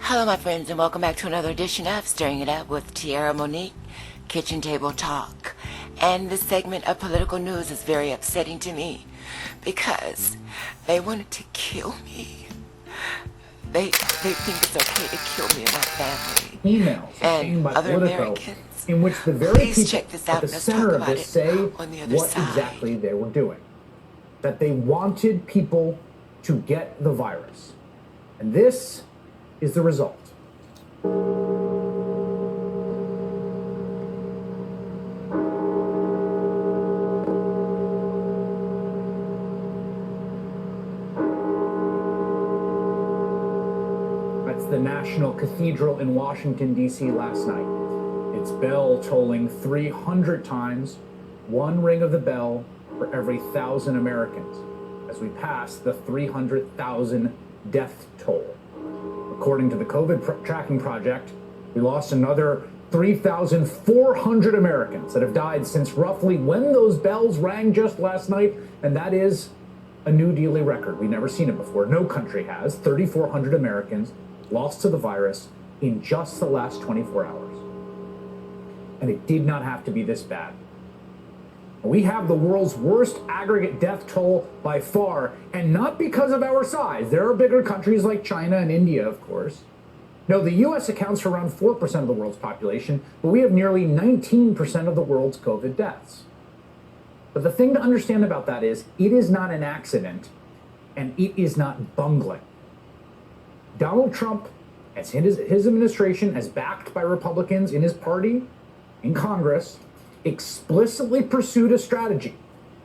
Hello, my friends, and welcome back to another edition of Stirring It Up with Tiara Monique, Kitchen Table Talk. And this segment of political news is very upsetting to me because they wanted to kill me. They think it's okay to kill me and my family. Emails and by other Politico, Americans. in which the very Please people check this out. at the Let's center talk of about this it say on the other what side. exactly they were doing. That they wanted people to get the virus. And this is the result. That's the National Cathedral in Washington, D.C. last night. Its bell tolling 300 times, one ring of the bell for every 1,000 Americans, as we pass the 300,000 death toll. According to the COVID tracking project, we lost another 3,400 Americans that have died since roughly when those bells rang just last night, and that is a new daily record. We've never seen it before. No country has. 3,400 Americans lost to the virus in just the last 24 hours. And it did not have to be this bad. We have the world's worst aggregate death toll by far, and not because of our size. There are bigger countries like China and India, of course. No, the U.S. accounts for around 4% of the world's population, but we have nearly 19% of the world's COVID deaths. But the thing to understand about that is, it is not an accident, and it is not bungling. Donald Trump, as his administration, as backed by Republicans in his party, in Congress, explicitly pursued a strategy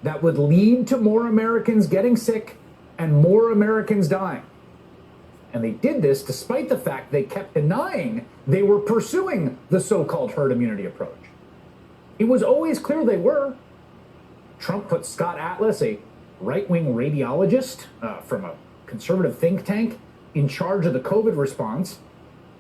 that would lead to more Americans getting sick and more Americans dying. And they did this despite the fact they kept denying they were pursuing the so-called herd immunity approach. It was always clear they were. Trump put Scott Atlas, a right-wing radiologist from a conservative think tank, in charge of the COVID response.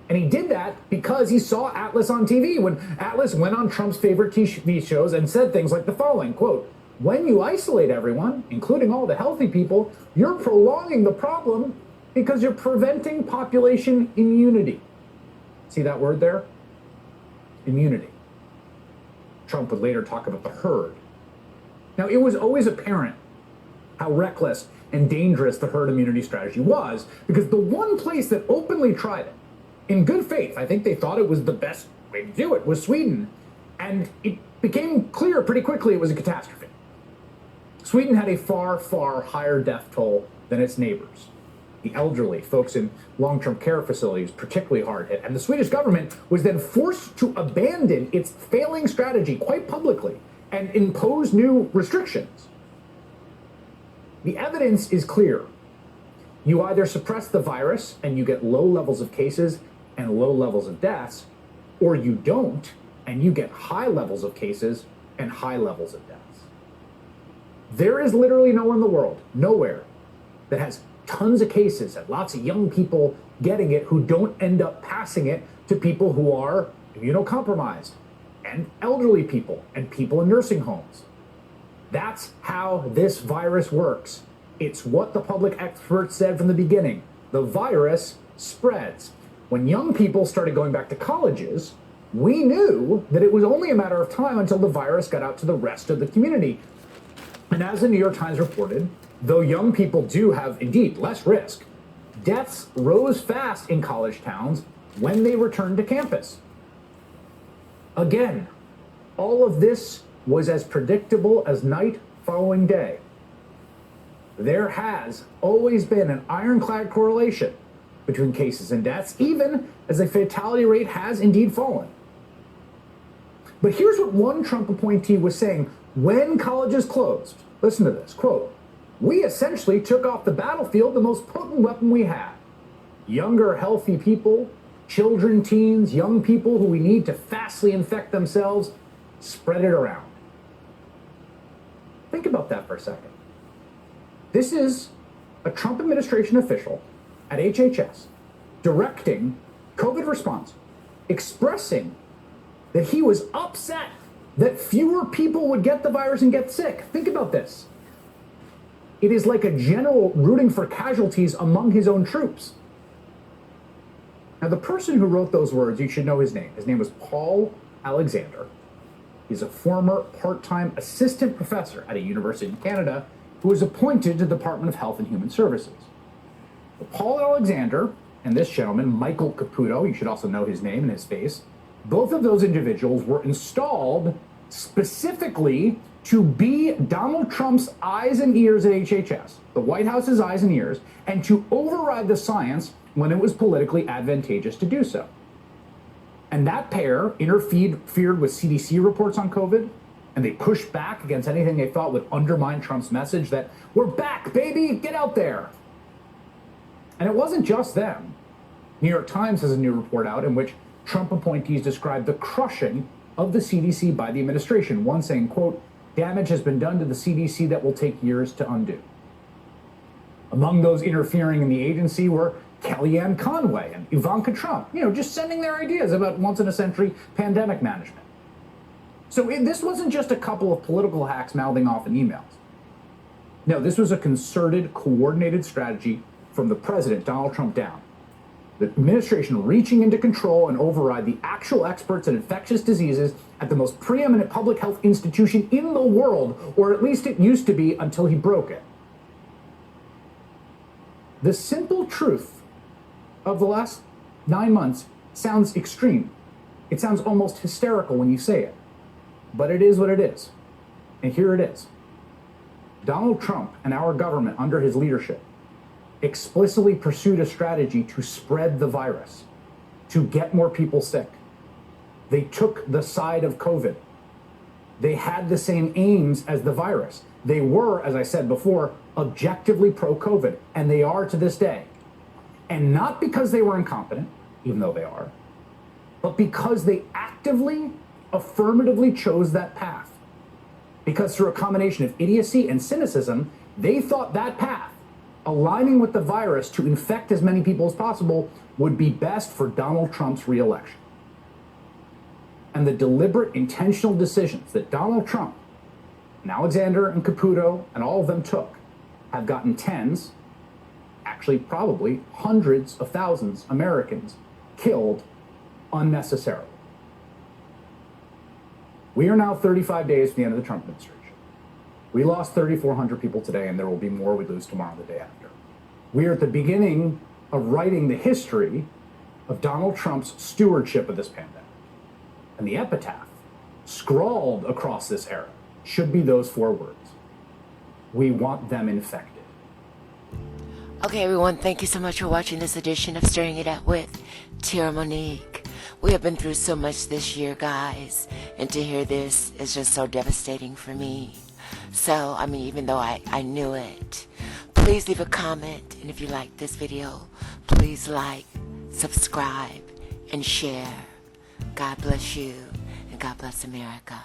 And he did that because he saw Atlas on TV when Atlas went on Trump's favorite TV shows and said things like the following, quote, "When you isolate everyone, including all the healthy people, you're prolonging the problem because you're preventing population immunity." See that word there? Immunity. Trump would later talk about the herd. Now, it was always apparent how reckless and dangerous the herd immunity strategy was, because the one place that openly tried it, in good faith, I think they thought it was the best way to do it, was Sweden. And it became clear pretty quickly it was a catastrophe. Sweden had a far, far higher death toll than its neighbors. The elderly, folks in long-term care facilities, particularly hard hit. And the Swedish government was then forced to abandon its failing strategy quite publicly and impose new restrictions. The evidence is clear. You either suppress the virus and you get low levels of cases and low levels of deaths, or you don't, and you get high levels of cases and high levels of deaths. There is literally nowhere in the world, nowhere, that has tons of cases and lots of young people getting it who don't end up passing it to people who are immunocompromised and elderly people and people in nursing homes. That's how this virus works. It's what the public experts said from the beginning. The virus spreads. When young people started going back to colleges, we knew that it was only a matter of time until the virus got out to the rest of the community. And as the New York Times reported, though young people do have indeed less risk, deaths rose fast in college towns when they returned to campus. Again, all of this was as predictable as night following day. There has always been an ironclad correlation between cases and deaths, even as the fatality rate has indeed fallen. But here's what one Trump appointee was saying when colleges closed. Listen to this, quote, "We essentially took off the battlefield the most potent weapon we had. Younger, healthy people, children, teens, young people who we need to fastly infect themselves, spread it around." Think about that for a second. This is a Trump administration official at HHS directing COVID response, expressing that he was upset that fewer people would get the virus and get sick. Think about this. It is like a general rooting for casualties among his own troops. Now, the person who wrote those words, you should know his name. His name was Paul Alexander. He's a former part-time assistant professor at a university in Canada who was appointed to the Department of Health and Human Services. But Paul Alexander and this gentleman, Michael Caputo, you should also know his name and his face, both of those individuals were installed specifically to be Donald Trump's eyes and ears at HHS, the White House's eyes and ears, and to override the science when it was politically advantageous to do so. And that pair interfered with CDC reports on COVID, and they pushed back against anything they thought would undermine Trump's message that we're back, baby, get out there. And it wasn't just them. New York Times has a new report out in which Trump appointees described the crushing of the CDC by the administration, one saying, quote, damage has been done to the CDC that will take years to undo. Among those interfering in the agency were Kellyanne Conway and Ivanka Trump, just sending their ideas about once-in-a-century pandemic management. So this wasn't just a couple of political hacks mouthing off in emails. No, this was a concerted, coordinated strategy from the president, Donald Trump, down. The administration reaching into control and override the actual experts in infectious diseases at the most preeminent public health institution in the world, or at least it used to be until he broke it. The simple truth of the last 9 months sounds extreme. It sounds almost hysterical when you say it, but it is what it is. And here it is. Donald Trump and our government under his leadership explicitly pursued a strategy to spread the virus, to get more people sick. They took the side of COVID. They had the same aims as the virus. They were, as I said before, objectively pro-COVID, and they are to this day. And not because they were incompetent, even though they are, but because they actively, affirmatively chose that path. Because through a combination of idiocy and cynicism, they thought that path, aligning with the virus to infect as many people as possible, would be best for Donald Trump's reelection. And the deliberate, intentional decisions that Donald Trump and Alexander and Caputo and all of them took have gotten tens, actually probably hundreds of thousands of Americans killed unnecessarily. We are now 35 days from the end of the Trump administration. We lost 3,400 people today, and there will be more we lose tomorrow and the day after. We are at the beginning of writing the history of Donald Trump's stewardship of this pandemic. And the epitaph scrawled across this era should be those 4 words. We want them infected. Okay, everyone, thank you so much for watching this edition of Stirring It Up with Tierra Monique. We have been through so much this year, guys, and to hear this is just so devastating for me. So, even though I knew it, please leave a comment, and if you like this video, please like, subscribe, and share. God bless you, and God bless America.